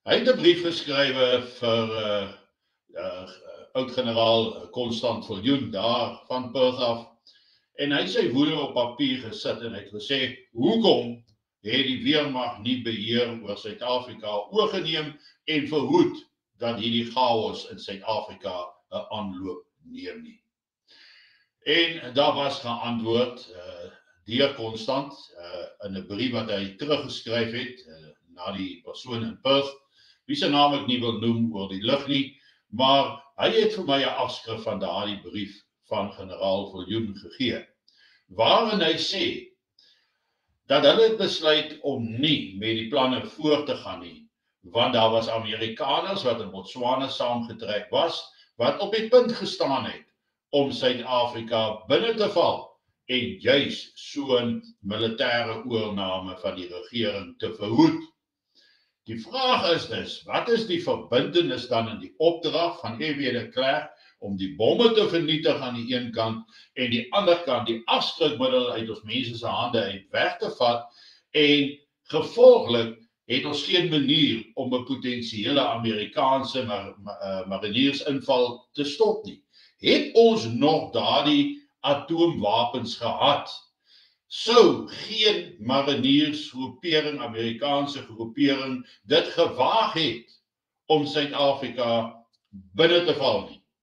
Hy het 'n brief geskrywe vir oud-generaal Constant Viljoen daar van Perth af. En hy het sy woede op papier gesit en hy het gesê, hoekom het die weermag nie beheer oor Suid-Afrika oorgeneem en verhoed dat hierdie chaos in Suid-Afrika 'n aanloop neem nie. En daar was geantwoord deur Constant in 'n brief wat hy teruggeskryf het na die persoon in Perth, wie se naam ek nie wil noem oor die lug nie, maar hy het vir my 'n afskrif van daardie brief van generaal Viljoen gegee, waarin hy sê dat hulle het besluit om nie met die planne voort te gaan nie, want daar was Amerikaners wat in Botswana saamgetrek was, wat op die punt gestaan het om Suid-Afrika binne te val en juis so 'n militêre oorname van die regering te verhoed. Die vraag is dus, wat is die verbintenis dan in die opdrag van F.W. de Klerk om die bomme te vernietig aan die een kant en die ander kant die afskrikmiddel uit ons mense se hande uit weg te vat, en gevolglik het ons geen manier om 'n potensiële Amerikaanse mariniersinval te stop nie. Het ons nog daardie atoomwapens gehad, sou geen mariniersgroepering, Amerikaanse groepering, dit gewaag het om Suid-Afrika binne te val nie.